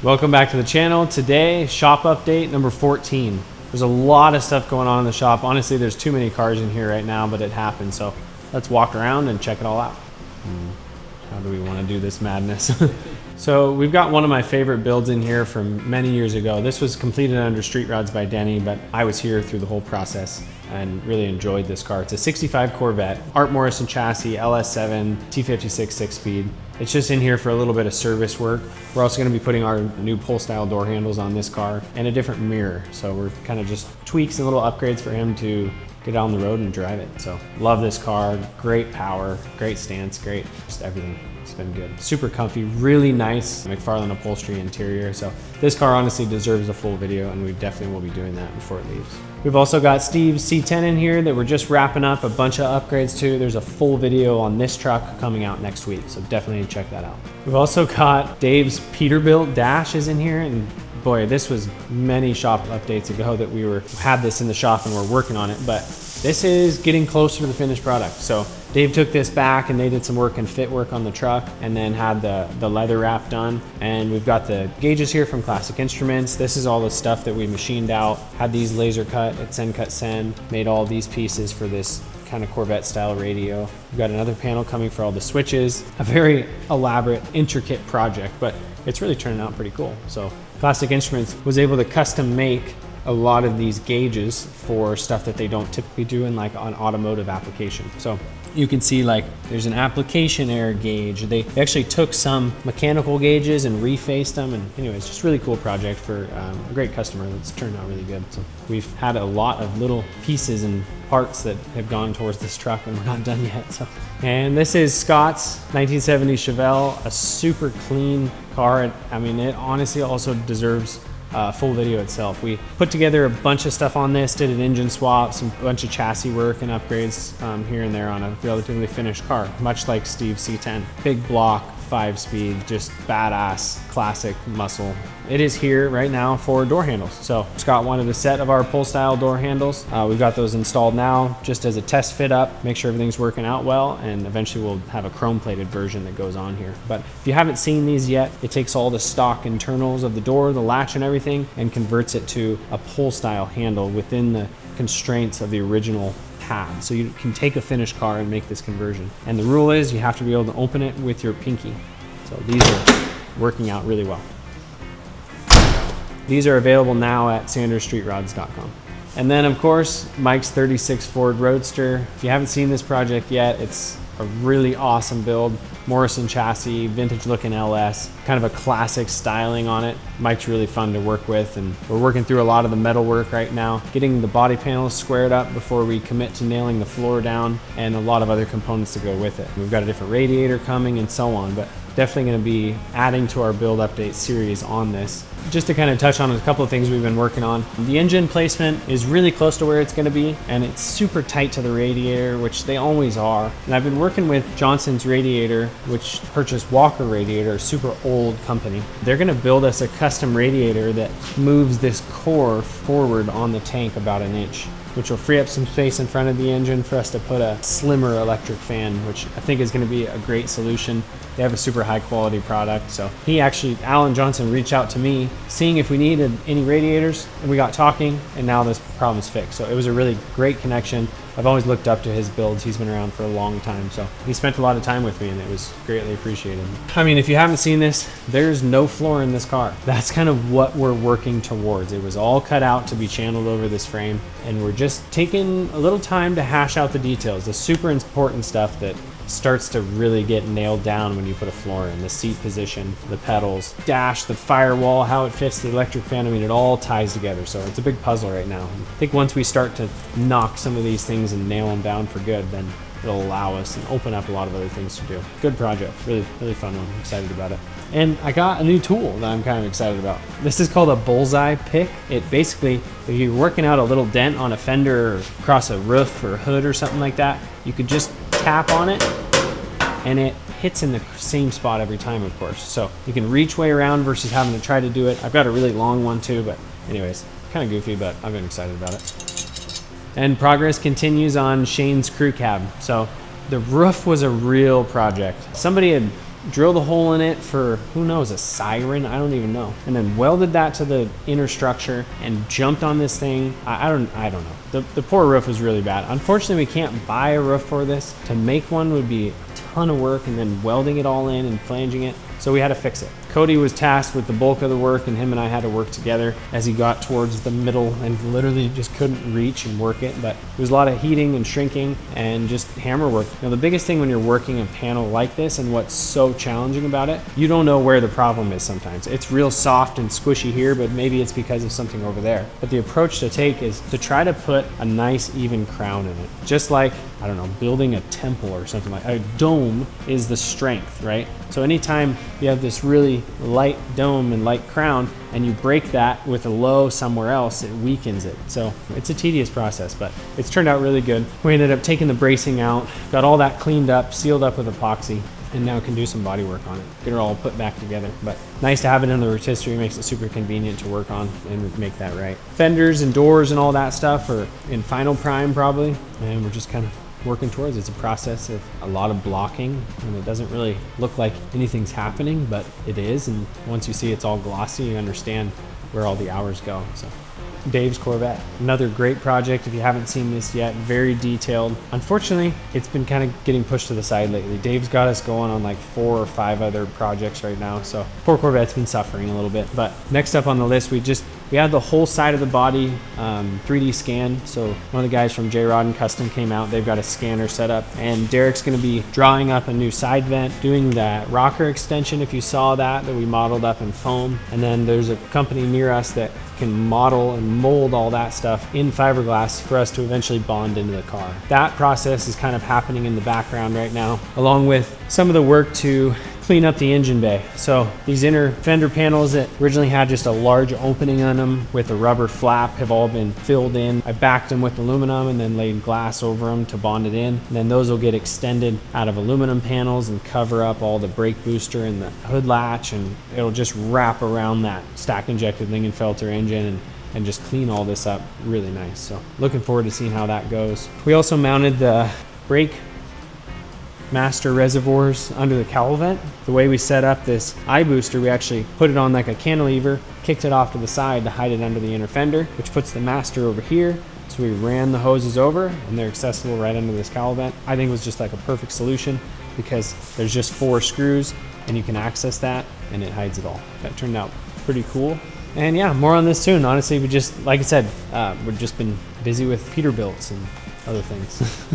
Welcome back to the channel. Today, shop update number 14. There's a lot of stuff going on in the shop. Honestly, there's too many cars in here right now, but it happened. So let's walk around and check it all out. How do we want to do this madness? So we've got one of my favorite builds in here from many years ago. This was completed under Street Rods by Denny, but I was here through the whole process and really enjoyed this car. It's a 65 Corvette, Art Morrison chassis, LS7, T56 6-speed. It's just in here for a little bit of service work. We're also gonna be putting our new pull style door handles on this car and a different mirror. So we're kind of just tweaks and little upgrades for him to get on the road and drive it. So love this car, great power, great stance, great, just everything. It's been good. Super comfy, really nice McFarlane upholstery interior. So this car honestly deserves a full video, and we definitely will be doing that before it leaves. We've also got Steve's C10 in here that we're just wrapping up a bunch of upgrades to. There's a full video on this truck coming out next week, so definitely check that out. We've also got Dave's Peterbilt dash is in here, and boy, this was many shop updates ago that we had this in the shop and we're working on it, but this is getting closer to the finished product. So Dave took this back and they did some work and fit work on the truck and then had the leather wrap done. And we've got the gauges here from Classic Instruments. This is all the stuff that we machined out, had these laser cut at Send Cut Send, made all these pieces for this kind of Corvette style radio. We've got another panel coming for all the switches. A very elaborate, intricate project, but it's really turning out pretty cool. So Classic Instruments was able to custom make a lot of these gauges for stuff that they don't typically do in like an automotive application. So you can see like there's an application error gauge. They actually took some mechanical gauges and refaced them, and anyways, just really cool project for a great customer that's turned out really good. So we've had a lot of little pieces and parts that have gone towards this truck and we're not done yet. So, and this is Scott's 1970 Chevelle, a super clean car. I mean, it honestly also deserves full video itself. We put together a bunch of stuff on this, did an engine swap, a bunch of chassis work and upgrades here and there on a relatively finished car, much like Steve's C10. Big block, 5-speed, just badass, classic muscle. It is here right now for door handles. So Scott wanted a set of our pull style door handles. We've got those installed now just as a test fit up, make sure everything's working out well, and eventually we'll have a chrome plated version that goes on here. But if you haven't seen these yet, it takes all the stock internals of the door, the latch and everything, and converts it to a pull style handle within the constraints of the original pad. So you can take a finished car and make this conversion. And the rule is you have to be able to open it with your pinky. So these are working out really well. These are available now at sandersstreetrods.com. And then of course, Mike's 36 Ford Roadster. If you haven't seen this project yet, it's a really awesome build. Morrison chassis, vintage looking LS, kind of a classic styling on it. Mike's really fun to work with, and we're working through a lot of the metal work right now, getting the body panels squared up before we commit to nailing the floor down, and a lot of other components to go with it. We've got a different radiator coming and so on, but definitely going to be adding to our build update series on this. Just to kind of touch on a couple of things we've been working on. The engine placement is really close to where it's going to be, and it's super tight to the radiator, which they always are. And I've been working with Johnson's Radiator, which purchased Walker Radiator, a super old company. They're going to build us a custom radiator that moves this core forward on the tank about an inch, which will free up some space in front of the engine for us to put a slimmer electric fan, which I think is going to be a great solution. They have a super high quality product. So Alan Johnson reached out to me seeing if we needed any radiators, and we got talking, and now this problem is fixed. So it was a really great connection. I've always looked up to his builds. He's been around for a long time. So he spent a lot of time with me, and it was greatly appreciated. I mean, if you haven't seen this, there's no floor in this car. That's kind of what we're working towards. It was all cut out to be channeled over this frame, and we're just taking a little time to hash out the details, the super important stuff that starts to really get nailed down when you put a floor in. The seat position, the pedals, dash, the firewall, how it fits the electric fan. I mean, it all ties together. So it's a big puzzle right now. I think once we start to knock some of these things and nail them down for good, then it'll allow us and open up a lot of other things to do. Good project, really, really fun one. I'm excited about it. And I got a new tool that I'm kind of excited about. This is called a bullseye pick. It basically, if you're working out a little dent on a fender or across a roof or hood or something like that, you could just tap on it and it hits in the same spot every time, of course. So you can reach way around versus having to try to do it. I've got a really long one too, but anyways, kind of goofy, but I've been excited about it. And progress continues on Shane's crew cab. So the roof was a real project. Somebody had drilled a hole in it for, who knows, a siren, I don't even know. And then welded that to the inner structure and jumped on this thing. I don't know. The poor roof was really bad. Unfortunately, we can't buy a roof for this. To make one would be a ton of work, and then welding it all in and flanging it. So we had to fix it. Cody was tasked with the bulk of the work, and him and I had to work together as he got towards the middle and literally just couldn't reach and work it. But there was a lot of heating and shrinking and just hammer work. Now, the biggest thing when you're working a panel like this, and what's so challenging about it, you don't know where the problem is sometimes. It's real soft and squishy here, but maybe it's because of something over there. But the approach to take is to try to put a nice even crown in it. Just like, I don't know, building a temple or something like a dome is the strength, right? So anytime you have this really light dome and light crown and you break that with a low somewhere else, it weakens it. So it's a tedious process, but it's turned out really good. We ended up taking the bracing out, got all that cleaned up, sealed up with epoxy, and now can do some body work on it. Get it all put back together. But nice to have it in the rotisserie, makes it super convenient to work on and make that right. Fenders and doors and all that stuff are in final prime probably, and we're just kind of working towards. It's a process of a lot of blocking, and it doesn't really look like anything's happening, but it is. And once you see it's all glossy, you understand where all the hours go. So Dave's Corvette, another great project. If you haven't seen this yet, very detailed. Unfortunately, it's been kind of getting pushed to the side lately. Dave's got us going on like 4 or 5 other projects right now, so poor Corvette's been suffering a little bit. But next up on the list, we had the whole side of the body 3D scanned. So one of the guys from J-Rod and Custom came out. They've got a scanner set up, and Derek's going to be drawing up a new side vent, doing that rocker extension, if you saw that we modeled up in foam. And then there's a company near us that can model and mold all that stuff in fiberglass for us to eventually bond into the car. That process is kind of happening in the background right now, along with some of the work to clean up the engine bay. So these inner fender panels that originally had just a large opening on them with a rubber flap have all been filled in. I backed them with aluminum and then laid glass over them to bond it in. And then those will get extended out of aluminum panels and cover up all the brake booster and the hood latch, and it'll just wrap around that stack injected Lingenfelter engine and just clean all this up really nice. So looking forward to seeing how that goes. We also mounted the brake master reservoirs under the cowl vent. The way we set up this eye booster, we actually put it on like a cantilever, kicked it off to the side to hide it under the inner fender, which puts the master over here. So we ran the hoses over, and they're accessible right under this cowl vent. I think it was just like a perfect solution because there's just 4 screws and you can access that, and it hides it all. That turned out pretty cool. And yeah, more on this soon. Honestly, we just, like I said, we've just been busy with Peterbilts and other things.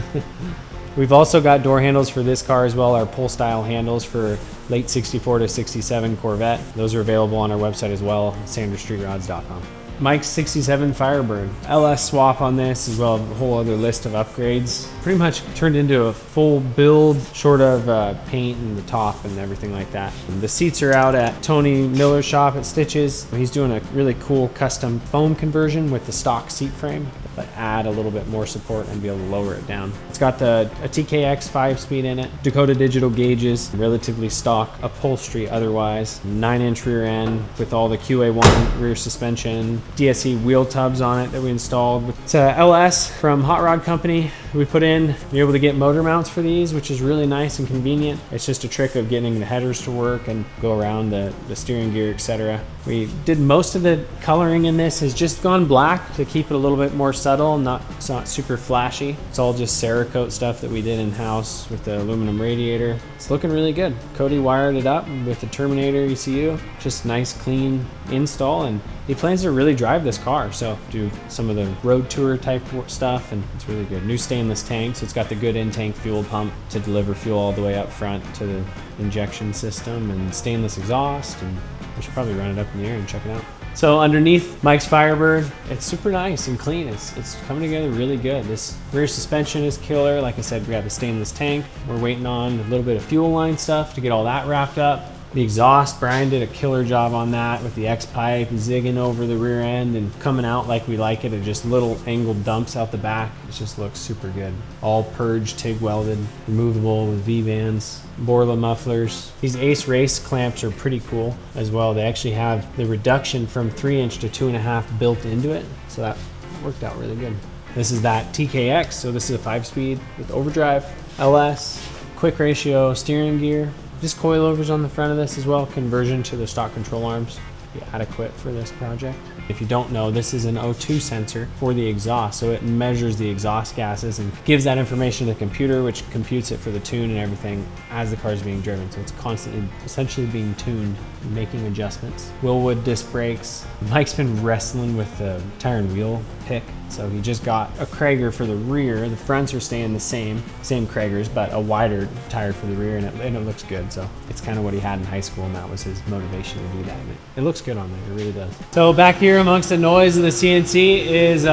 We've also got door handles for this car as well, our pull style handles for late 64 to 67 Corvette. Those are available on our website as well, sandersstreetrods.com. Mike's 67 Firebird. LS swap on this as well, a whole other list of upgrades. Pretty much turned into a full build, short of paint and the top and everything like that. And the seats are out at Tony Miller's shop at Stitches. He's doing a really cool custom foam conversion with the stock seat frame, but add a little bit more support and be able to lower it down. It's got a TKX 5-speed in it, Dakota digital gauges, relatively stock upholstery otherwise, 9-inch rear end with all the QA1 rear suspension, DSE wheel tubs on it that we installed. It's a LS from Hot Rod Company. We put in, you're able to get motor mounts for these, which is really nice and convenient. It's just a trick of getting the headers to work and go around the steering gear, etc. We did most of the coloring in this, has just gone black to keep it a little bit more subtle, it's not super flashy. It's all just Cerakote stuff that we did in-house with the aluminum radiator. It's looking really good. Cody wired it up with the Terminator ECU. Just nice, clean install, and he plans to really drive this car, so do some of the road tour type stuff, and it's really good. New stainless tanks. It's got the good in-tank fuel pump to deliver fuel all the way up front to the injection system, and stainless exhaust, and we should probably run it up in the air and check it out. So underneath Mike's Firebird, it's super nice and clean. It's coming together really good. This rear suspension is killer. Like I said, we got the stainless tank. We're waiting on a little bit of fuel line stuff to get all that wrapped up. The exhaust, Brian did a killer job on that with the X-pipe zigging over the rear end and coming out like we like it, and just little angled dumps out the back. It just looks super good. All purged, TIG welded, removable with V-bands, Borla mufflers. These Ace Race clamps are pretty cool as well. They actually have the reduction from 3-inch to 2.5 built into it, so that worked out really good. This is that TKX, so this is a 5-speed with overdrive, LS, quick ratio steering gear, Just coilovers on the front of this as well. Conversion to the stock control arms. Be adequate for this project. If you don't know, this is an O2 sensor for the exhaust, so it measures the exhaust gases and gives that information to the computer, which computes it for the tune and everything as the car is being driven. So it's constantly, essentially being tuned, making adjustments. Willwood disc brakes. Mike's been wrestling with the tire and wheel pick, so he just got a Krager for the rear. The fronts are staying the same Kragers, but a wider tire for the rear, and it looks good. So it's kind of what he had in high school, and that was his motivation to do that. And it looks good on there, it really does. So back here amongst the noise of the CNC is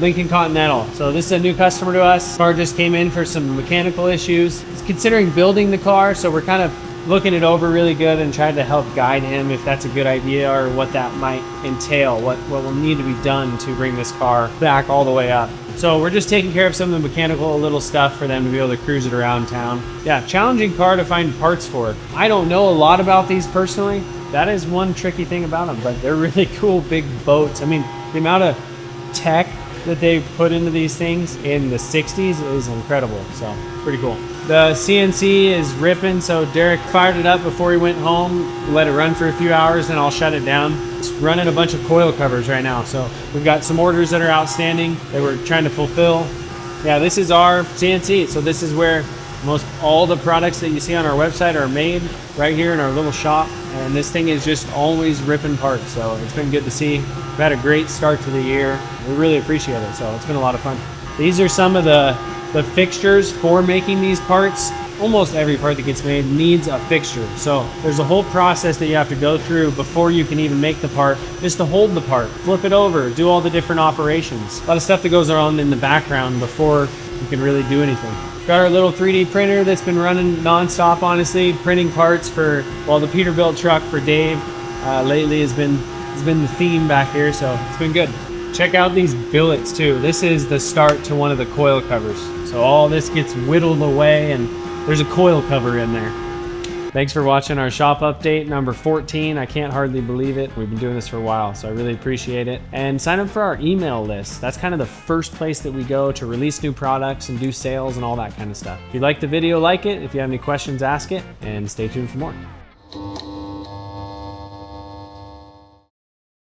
Lincoln Continental. So this is a new customer to us. Car just came in for some mechanical issues. He's considering building the car, so we're kind of looking it over really good and trying to help guide him if that's a good idea or what that might entail, what will need to be done to bring this car back all the way up. So we're just taking care of some of the mechanical little stuff for them to be able to cruise it around town. Yeah, challenging car to find parts for. I don't know a lot about these personally. That is one tricky thing about them, but they're really cool big boats. I mean, the amount of tech that they put into these things in the 60s is incredible, so pretty cool. The CNC is ripping, so Derek fired it up before he went home, let it run for a few hours, and I'll shut it down. It's running a bunch of coil covers right now, so we've got some orders that are outstanding that we're trying to fulfill. Yeah, this is our CNC, so this is where most all the products that you see on our website are made right here in our little shop, and this thing is just always ripping parts, so it's been good to see. We've had a great start to the year. We really appreciate it, so it's been a lot of fun. These are some of the fixtures for making these parts. Almost every part that gets made needs a fixture, so there's a whole process that you have to go through before you can even make the part, just to hold the part, flip it over, do all the different operations. A lot of stuff that goes on in the background before you can really do anything. Got our little 3D printer that's been running non-stop, honestly, printing parts for, well, the Peterbilt truck for Dave lately has been the theme back here, so it's been good. Check out these billets too. This is the start to one of the coil covers. So all this gets whittled away and there's a coil cover in there. Thanks for watching our shop update number 14. I can't hardly believe it. We've been doing this for a while, so I really appreciate it. And sign up for our email list. That's kind of the first place that we go to release new products and do sales and all that kind of stuff. If you like the video, like it. If you have any questions, ask it, and stay tuned for more.